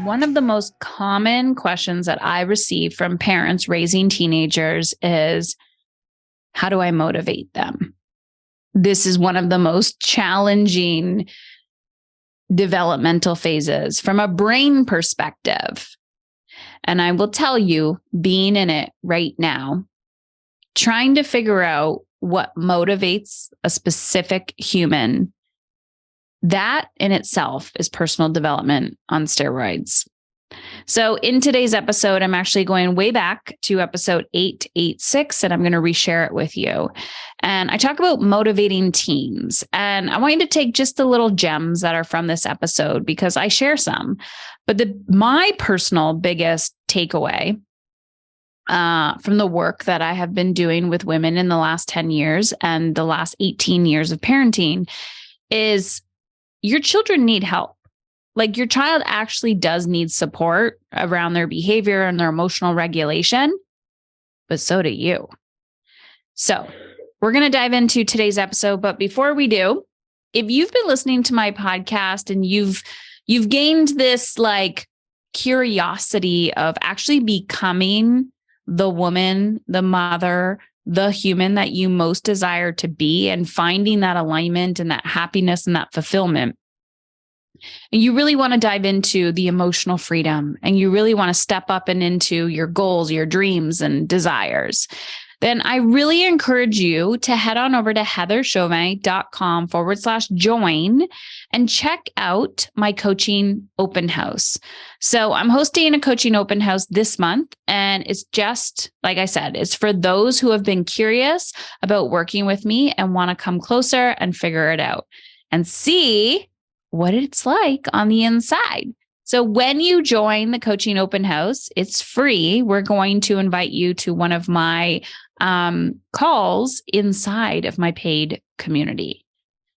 One of the most common questions that I receive from parents raising teenagers is, how do I motivate them? This is one of the most challenging developmental phases from a brain perspective. And I will tell you, being in it right now, trying to figure out what motivates a specific human, that in itself is personal development on steroids. So in today's episode, I'm actually going way back to episode 886, and I'm going to reshare it with you. And I talk about motivating teens. And I want you to take just the little gems that are from this episode because I share some. But my personal biggest takeaway from the work that I have been doing with women in the last 10 years and the last 18 years of parenting is your children need help. Like your child actually does need support around their behavior and their emotional regulation, but so do you. So we're going to dive into today's episode. But before we do, if you've been listening to my podcast and you've gained this like curiosity of actually becoming the woman, the mother, the human that you most desire to be and finding that alignment and that happiness and that fulfillment, and you really want to dive into the emotional freedom and you really want to step up and into your goals, your dreams and desires, then I really encourage you to head on over to heatherchauvin.com/join and check out my coaching open house. So I'm hosting a coaching open house this month. And it's just, like I said, it's for those who have been curious about working with me and want to come closer and figure it out and see what it's like on the inside. So when you join the coaching open house, it's free. We're going to invite you to one of my calls inside of my paid community.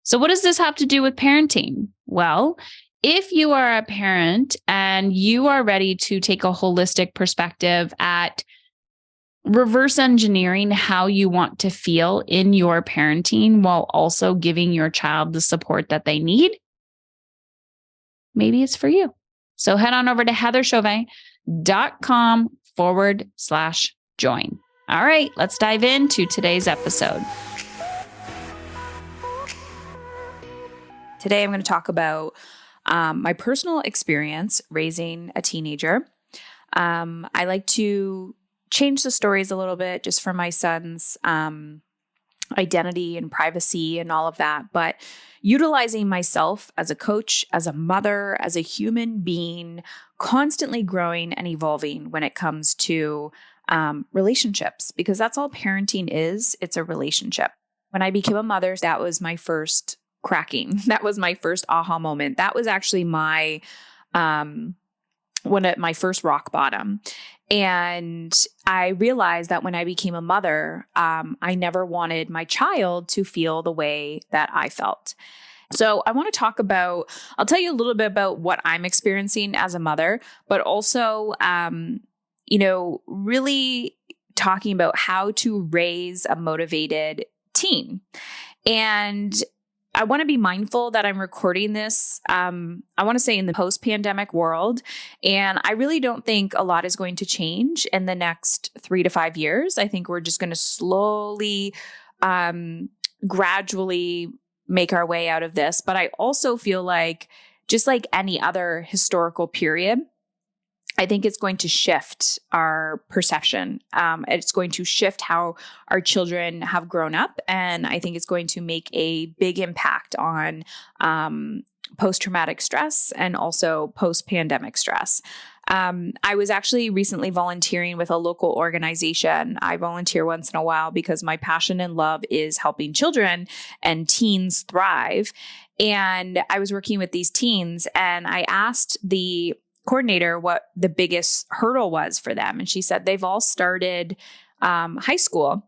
So what does this have to do with parenting? Well, if you are a parent and you are ready to take a holistic perspective at reverse engineering how you want to feel in your parenting while also giving your child the support that they need, maybe it's for you. So head on over to heatherchauvin.com/join. All right, let's dive into today's episode. Today, I'm going to talk about my personal experience raising a teenager. I like to change the stories a little bit just for my son's identity and privacy and all of that, but utilizing myself as a coach, as a mother, as a human being, constantly growing and evolving when it comes to relationships, because that's all parenting is. It's a relationship. When I became a mother, that was my first cracking. That was my first aha moment. That was actually my my first rock bottom. And I realized that when I became a mother, I never wanted my child to feel the way that I felt. So I want to talk about, I'll tell you a little bit about what I'm experiencing as a mother, but also, really talking about how to raise a motivated teen. And I want to be mindful that I'm recording this, I want to say in the post-pandemic world. And I really don't think a lot is going to change in the next 3 to 5 years. I think we're just going to slowly, gradually make our way out of this. But I also feel like, just like any other historical period, I think it's going to shift our perception. It's going to shift how our children have grown up. And I think it's going to make a big impact on post-traumatic stress and also post-pandemic stress. I was actually recently volunteering with a local organization. I volunteer once in a while because my passion and love is helping children and teens thrive. And I was working with these teens and I asked the coordinator what the biggest hurdle was for them. And she said they've all started high school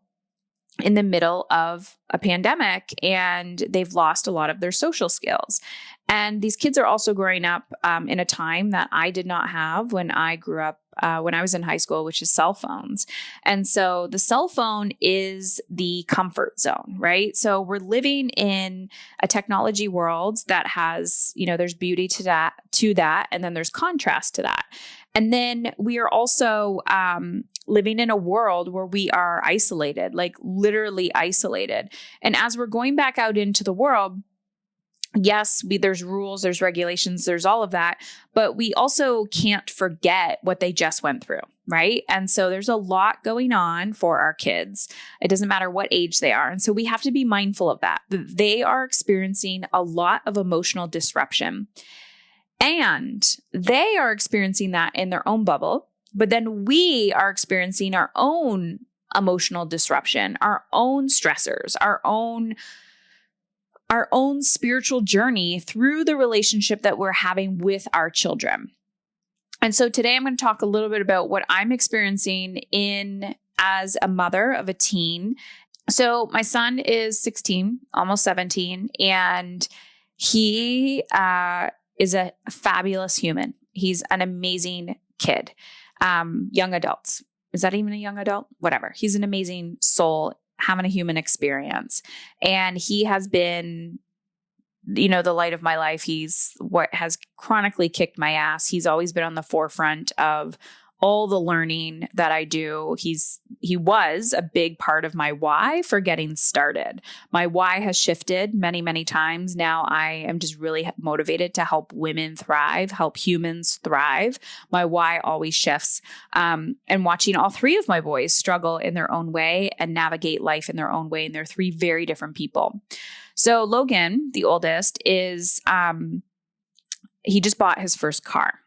in the middle of a pandemic and they've lost a lot of their social skills. And these kids are also growing up in a time that I did not have when I grew up when I was in high school, which is cell phones. And so the cell phone is the comfort zone, right? So we're living in a technology world that has, there's beauty to that, and then there's contrast to that. And then we are also living in a world where we are isolated, like literally isolated. And as we're going back out into the world, yes, there's rules, there's regulations, there's all of that, but we also can't forget what they just went through, right? And so there's a lot going on for our kids. It doesn't matter what age they are. And so we have to be mindful of that. They are experiencing a lot of emotional disruption. And they are experiencing that in their own bubble, but then we are experiencing our own emotional disruption, our own stressors, our own spiritual journey through the relationship that we're having with our children. And so today I'm going to talk a little bit about what I'm experiencing as a mother of a teen. So my son is 16, almost 17, and he is a fabulous human. He's an amazing kid. Young adults. Is that even a young adult? Whatever. He's an amazing soul, having a human experience. And he has been, the light of my life. He's what has chronically kicked my ass. He's always been on the forefront of all the learning that I do. He was a big part of my why for getting started. My why has shifted many, many times. Now I am just really motivated to help women thrive, help humans thrive. My why always shifts. And watching all three of my boys struggle in their own way and navigate life in their own way. And they're three very different people. So Logan, the oldest, is, he just bought his first car.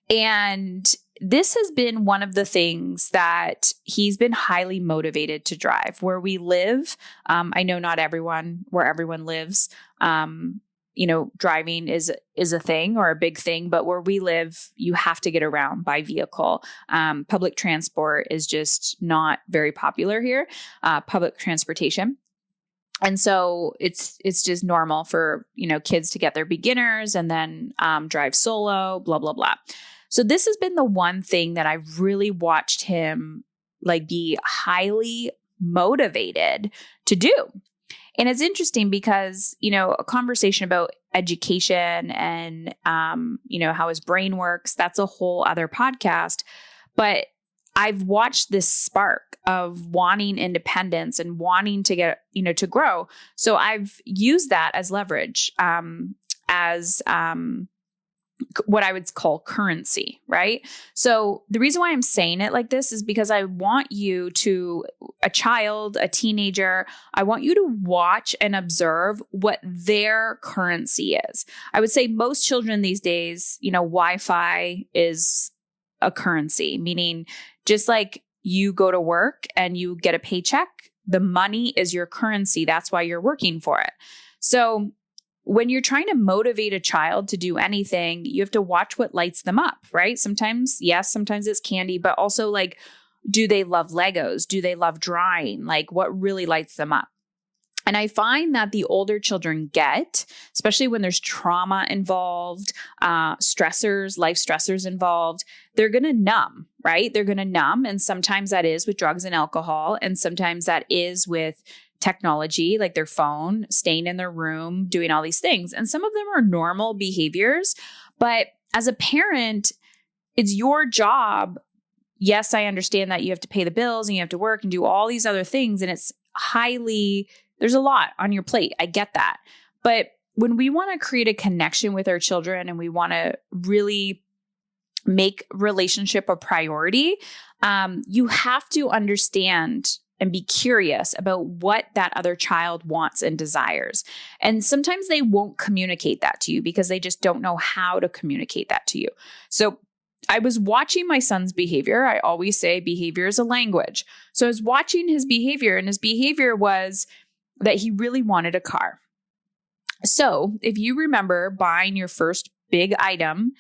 And this has been one of the things that he's been highly motivated to drive. Where we live, I know not where everyone lives, driving is a thing or a big thing, but where we live, you have to get around by vehicle. Public transport is just not very popular here, public transportation. And so it's just normal for, kids to get their beginners and then drive solo, blah, blah, blah. So this has been the one thing that I've really watched him be highly motivated to do. And it's interesting because, a conversation about education and, how his brain works, that's a whole other podcast. But I've watched this spark of wanting independence and wanting to get, to grow. So I've used that as leverage, as what I would call currency, right? So the reason why I'm saying it like this is because I want you a child, a teenager, I want you to watch and observe what their currency is. I would say most children these days, Wi-Fi is a currency, meaning just like you go to work and you get a paycheck, the money is your currency. That's why you're working for it. So when you're trying to motivate a child to do anything, you have to watch what lights them up, right? Sometimes it's candy, but also do they love Legos? Do they love drawing? What really lights them up? And I find that the older children get, especially when there's trauma involved, life stressors involved, they're going to numb, right? They're going to numb. And sometimes that is with drugs and alcohol. And sometimes that is with technology, like their phone, staying in their room, doing all these things. And some of them are normal behaviors. But as a parent, it's your job. Yes, I understand that you have to pay the bills and you have to work and do all these other things. And there's a lot on your plate. I get that. But when we want to create a connection with our children and we want to really make relationship a priority, you have to understand and be curious about what that other child wants and desires. And sometimes they won't communicate that to you because they just don't know how to communicate that to you. So I was watching my son's behavior. I always say behavior is a language. So I was watching his behavior, and his behavior was that he really wanted a car. So if you remember buying your first big item,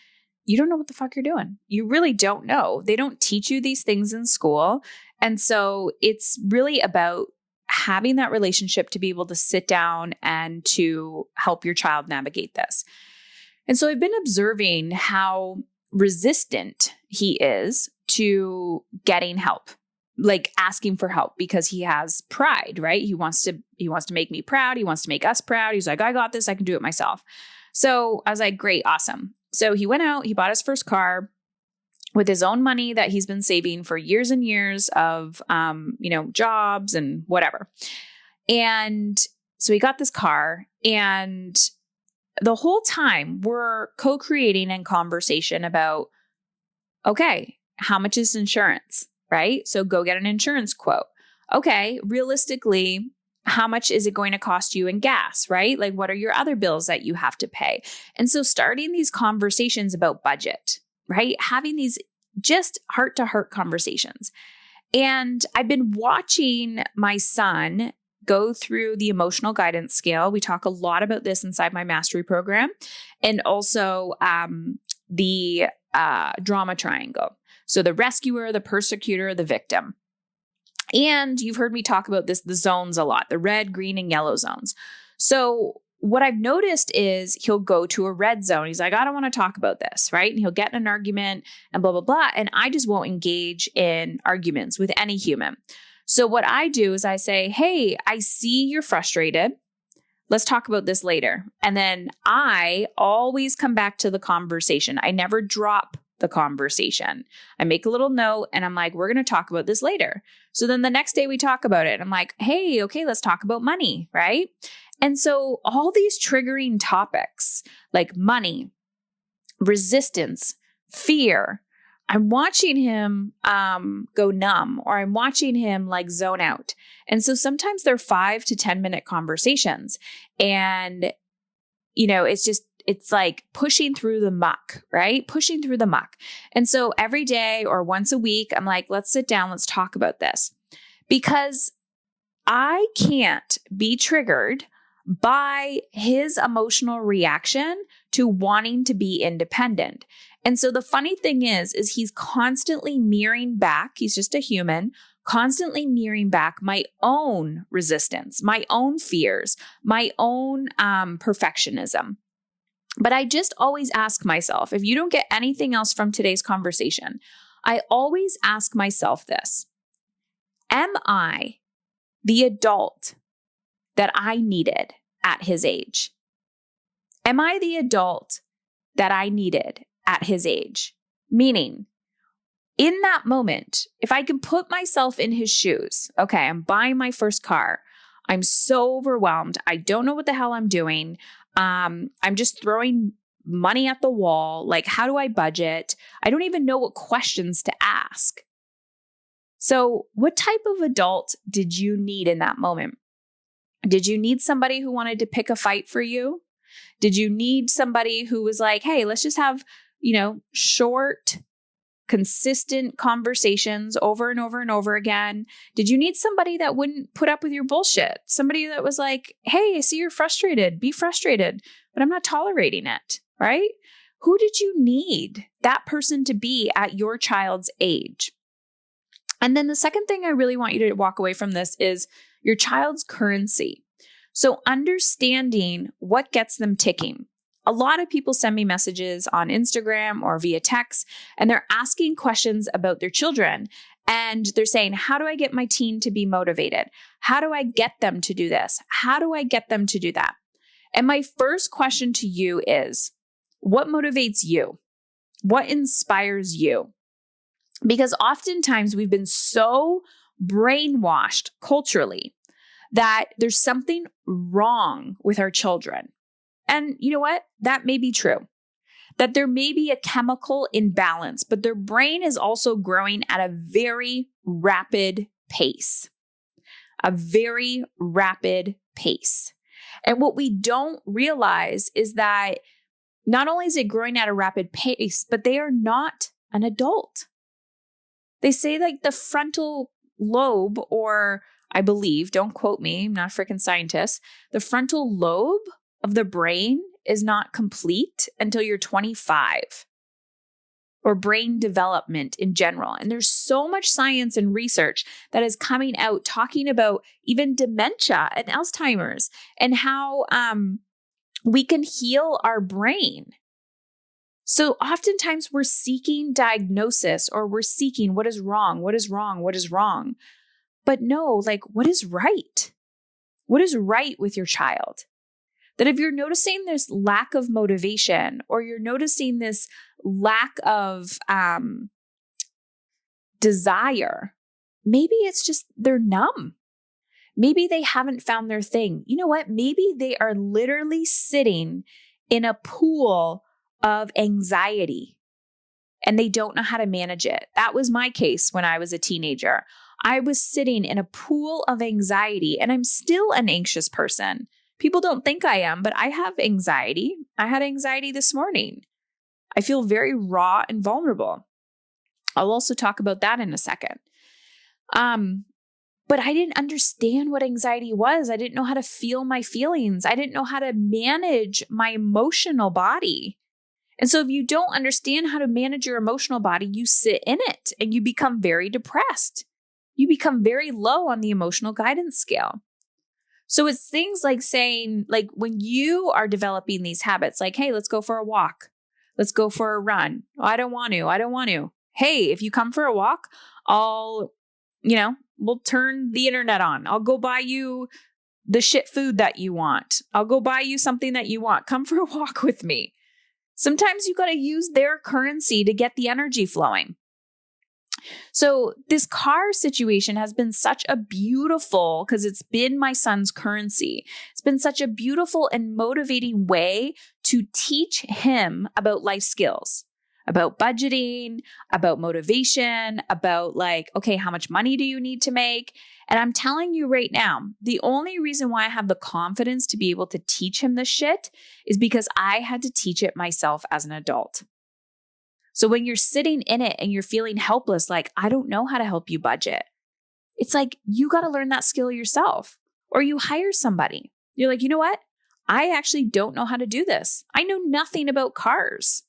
you don't know what the fuck you're doing. You really don't know. They don't teach you these things in school. And so it's really about having that relationship to be able to sit down and to help your child navigate this. And so I've been observing how resistant he is to getting help, like asking for help, because he has pride, right? He wants to make me proud. He wants to make us proud. He's like, I got this. I can do it myself. So I was like, great, awesome. So he went out, he bought his first car with his own money that he's been saving for years and years of, jobs and whatever. And so he got this car, and the whole time we're co-creating in conversation about, okay, how much is insurance, right? So go get an insurance quote. Okay, realistically, how much is it going to cost you in gas, right? Like, what are your other bills that you have to pay? And so starting these conversations about budget, right? Having these just heart-to-heart conversations. And I've been watching my son go through the emotional guidance scale. We talk a lot about this inside my mastery program, and also the drama triangle. So the rescuer, the persecutor, the victim. And you've heard me talk about this, the zones a lot, the red, green, and yellow zones. So what I've noticed is he'll go to a red zone. He's like, I don't want to talk about this, right? And he'll get in an argument and blah, blah, blah. And I just won't engage in arguments with any human. So what I do is I say, hey, I see you're frustrated. Let's talk about this later. And then I always come back to the conversation. I never drop the conversation. I make a little note and I'm like, we're going to talk about this later. So then the next day we talk about it. And I'm like, hey, okay, let's talk about money, right? And so all these triggering topics like money, resistance, fear, I'm watching him go numb, or I'm watching him like zone out. And so sometimes they're 5 to 10 minute conversations. And, it's like pushing through the muck, right? Pushing through the muck. And so every day or once a week, I'm like, let's sit down, let's talk about this. Because I can't be triggered by his emotional reaction to wanting to be independent. And so the funny thing is he's constantly mirroring back. He's just a human, constantly mirroring back my own resistance, my own fears, my own perfectionism. But I just always ask myself, if you don't get anything else from today's conversation, I always ask myself this: am I the adult that I needed at his age? Am I the adult that I needed at his age? Meaning, in that moment, if I can put myself in his shoes, okay, I'm buying my first car. I'm so overwhelmed. I don't know what the hell I'm doing. I'm just throwing money at the wall. Like, how do I budget? I don't even know what questions to ask. So what type of adult did you need in that moment? Did you need somebody who wanted to pick a fight for you? Did you need somebody who was like, hey, let's just have, short, consistent conversations over and over and over again? Did you need somebody that wouldn't put up with your bullshit? Somebody that was like, hey, I see you're frustrated. Be frustrated, but I'm not tolerating it, right? Who did you need that person to be at your child's age? And then the second thing I really want you to walk away from this is your child's currency. So understanding what gets them ticking. A lot of people send me messages on Instagram or via text, and they're asking questions about their children. And they're saying, how do I get my teen to be motivated? How do I get them to do this? How do I get them to do that? And my first question to you is, what motivates you? What inspires you? Because oftentimes we've been so brainwashed culturally that there's something wrong with our children. And you know what? That may be true. That there may be a chemical imbalance, but their brain is also growing at a very rapid pace. A very rapid pace. And what we don't realize is that not only is it growing at a rapid pace, but they are not an adult. They say like the frontal lobe, or I believe, don't quote me, I'm not a freaking scientist, the frontal lobe of the brain is not complete until you're 25, or brain development in general. And there's so much science and research that is coming out talking about even dementia and Alzheimer's and how we can heal our brain. So oftentimes we're seeking diagnosis, or we're seeking what is wrong, what is wrong, what is wrong. But no, like, what is right? What is right with your child? That if you're noticing this lack of motivation, or you're noticing this lack of desire, maybe it's just they're numb. Maybe they haven't found their thing. You know what? Maybe they are literally sitting in a pool of anxiety and they don't know how to manage it. That was my case when I was a teenager. I was sitting in a pool of anxiety, and I'm still an anxious person. People don't think I am, but I have anxiety. I had anxiety this morning. I feel very raw and vulnerable. I'll also talk about that in a second. But I didn't understand what anxiety was. I didn't know how to feel my feelings. I didn't know how to manage my emotional body. And so if you don't understand how to manage your emotional body, you sit in it and you become very depressed. You become very low on the emotional guidance scale. So it's things like saying, like, when you are developing these habits, like, hey, let's go for a walk. Let's go for a run. Oh, I don't want to. Hey, if you come for a walk, we'll turn the internet on. I'll go buy you the shit food that you want. I'll go buy you something that you want. Come for a walk with me. Sometimes you got to use their currency to get the energy flowing. So this car situation has been such a beautiful, because it's been my son's currency. It's been such a beautiful and motivating way to teach him about life skills, about budgeting, about motivation, about like, okay, how much money do you need to make? And I'm telling you right now, the only reason why I have the confidence to be able to teach him this shit is because I had to teach it myself as an adult. So when you're sitting in it and you're feeling helpless, like, I don't know how to help you budget, it's like, you got to learn that skill yourself, or you hire somebody. You're like, you know what? I actually don't know how to do this. I know nothing about cars.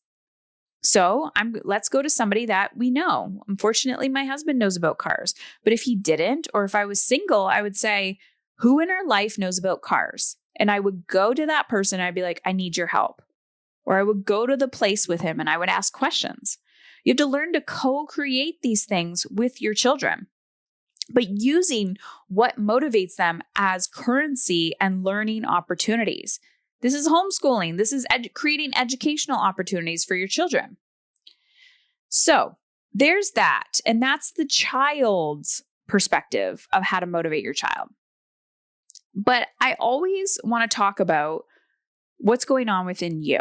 So let's go to somebody that we know. Unfortunately, my husband knows about cars, but if he didn't, or if I was single, I would say, who in our life knows about cars? And I would go to that person. I'd be like, I need your help. Or I would go to the place with him and I would ask questions. You have to learn to co-create these things with your children, but using what motivates them as currency and learning opportunities. This is homeschooling. This is creating educational opportunities for your children. So there's that. And that's the child's perspective of how to motivate your child. But I always want to talk about what's going on within you.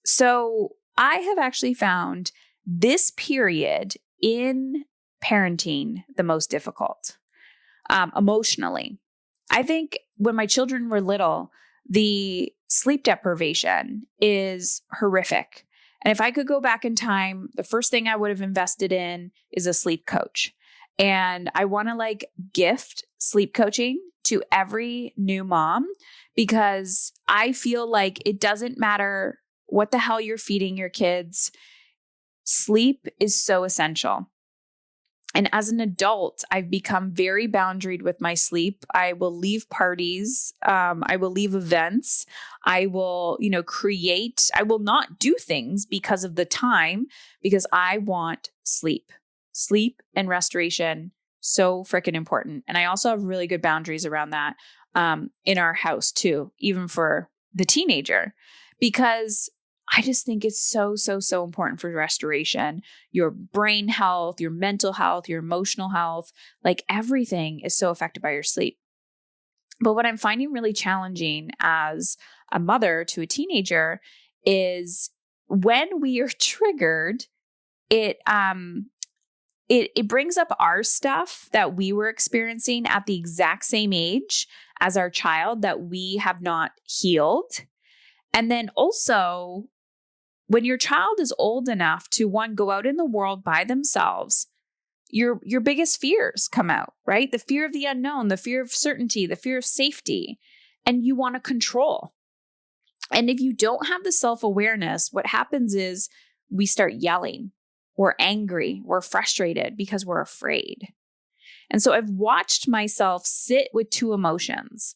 So I have actually found this period in parenting the most difficult, emotionally. I think when my children were little, the sleep deprivation is horrific. And if I could go back in time, the first thing I would have invested in is a sleep coach. And I want to gift sleep coaching to every new mom, because I feel like it doesn't matter what the hell you're feeding your kids. Sleep is so essential. And as an adult, I've become very boundaried with my sleep. I will leave parties. I will leave events. I will, create. I will not do things because of the time, because I want sleep. Sleep and restoration, so freaking important. And I also have really good boundaries around that in our house too, even for the teenager, because I just think it's so, so, so important for restoration. Your brain health, your mental health, your emotional health, everything is so affected by your sleep. But what I'm finding really challenging as a mother to a teenager is when we are triggered, it brings up our stuff that we were experiencing at the exact same age as our child that we have not healed. And then also, when your child is old enough to, one, go out in the world by themselves, your biggest fears come out, right? The fear of the unknown, the fear of certainty, the fear of safety, and you want to control. And if you don't have the self-awareness, what happens is we start yelling. We're angry. We're frustrated because we're afraid. And so I've watched myself sit with two emotions.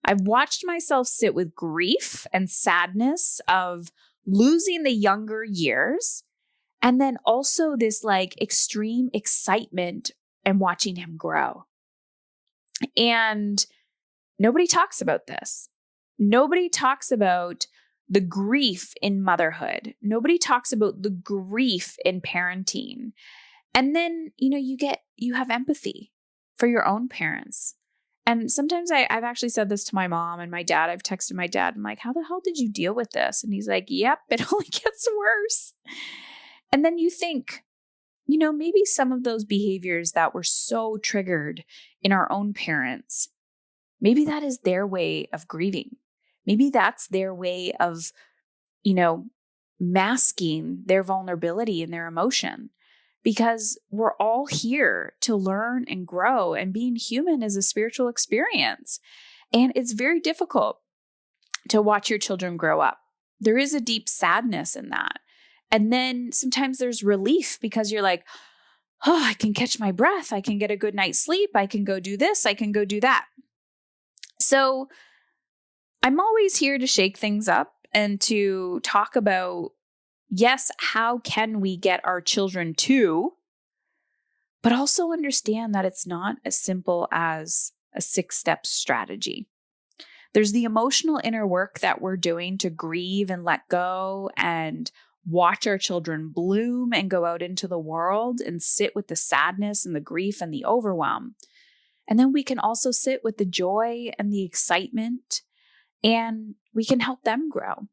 I've watched myself sit with grief and sadness of losing the younger years, and then also this like extreme excitement and watching him grow. And nobody talks about this. Nobody talks about the grief in motherhood. Nobody talks about the grief in parenting. And then, you have empathy for your own parents. And sometimes I've actually said this to my mom and my dad. I've texted my dad. I'm like, how the hell did you deal with this? And he's like, yep, it only gets worse. And then you think, maybe some of those behaviors that were so triggered in our own parents, maybe that is their way of grieving. Maybe that's their way of, masking their vulnerability and their emotion. Because we're all here to learn and grow, and being human is a spiritual experience. And it's very difficult to watch your children grow up. There is a deep sadness in that. And then sometimes there's relief because you're like, oh, I can catch my breath. I can get a good night's sleep. I can go do this. I can go do that. So I'm always here to shake things up and to talk about, yes, how can we get our children to, but also understand that it's not as simple as a 6-step strategy. There's the emotional inner work that we're doing to grieve and let go and watch our children bloom and go out into the world and sit with the sadness and the grief and the overwhelm. And then we can also sit with the joy and the excitement, and we can help them grow.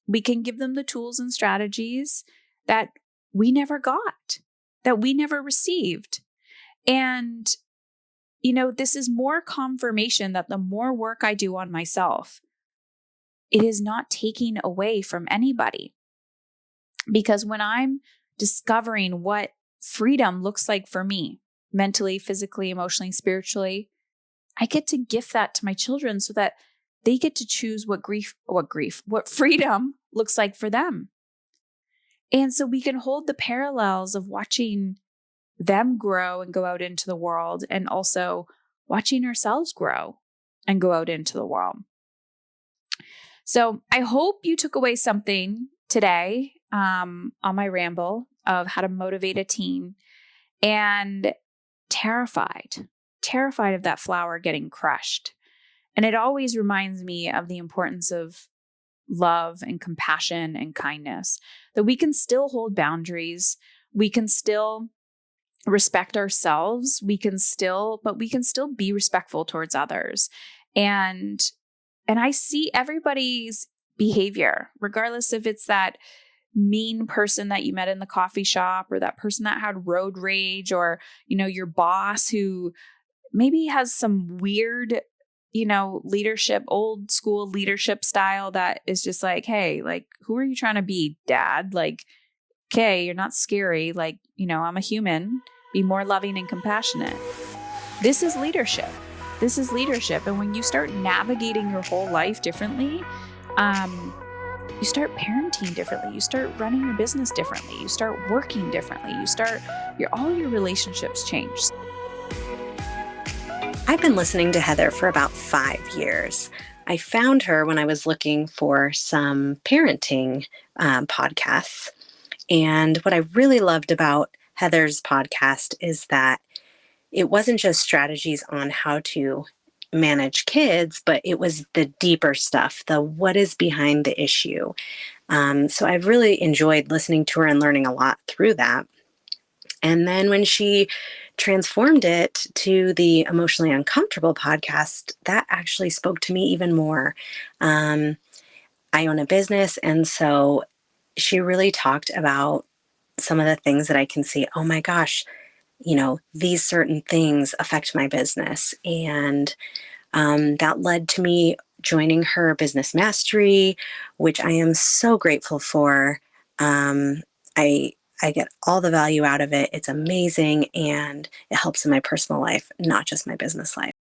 We can give them the tools and strategies that we never got, that we never received. And, this is more confirmation that the more work I do on myself, it is not taking away from anybody. Because when I'm discovering what freedom looks like for me, mentally, physically, emotionally, spiritually, I get to gift that to my children so that they get to choose what freedom looks like for them. And so we can hold the parallels of watching them grow and go out into the world, and also watching ourselves grow and go out into the world. So I hope you took away something today on my ramble of how to motivate a teen, and terrified of that flower getting crushed. And it always reminds me of the importance of love and compassion and kindness, that we can still hold boundaries. We can still respect ourselves. We can still be respectful towards others. And I see everybody's behavior, regardless if it's that mean person that you met in the coffee shop, or that person that had road rage, or, your boss who maybe has some weird, leadership, old school leadership style that is just like, hey, like, who are you trying to be, dad? Like, okay, you're not scary. Like, I'm a human. Be more loving and compassionate. This is leadership. And when you start navigating your whole life differently, you start parenting differently. You start running your business differently. You start working differently. All your relationships change. I've been listening to Heather for about 5 years. I found her when I was looking for some parenting podcasts. And what I really loved about Heather's podcast is that it wasn't just strategies on how to manage kids, but it was the deeper stuff, the what is behind the issue. So I've really enjoyed listening to her and learning a lot through that. And then when she transformed it to the Emotionally Uncomfortable podcast, that actually spoke to me even more. I own a business, and so she really talked about some of the things that I can see, oh my gosh, these certain things affect my business. And that led to me joining her business mastery, which I am so grateful for. I get all the value out of it. It's amazing, and it helps in my personal life, not just my business life.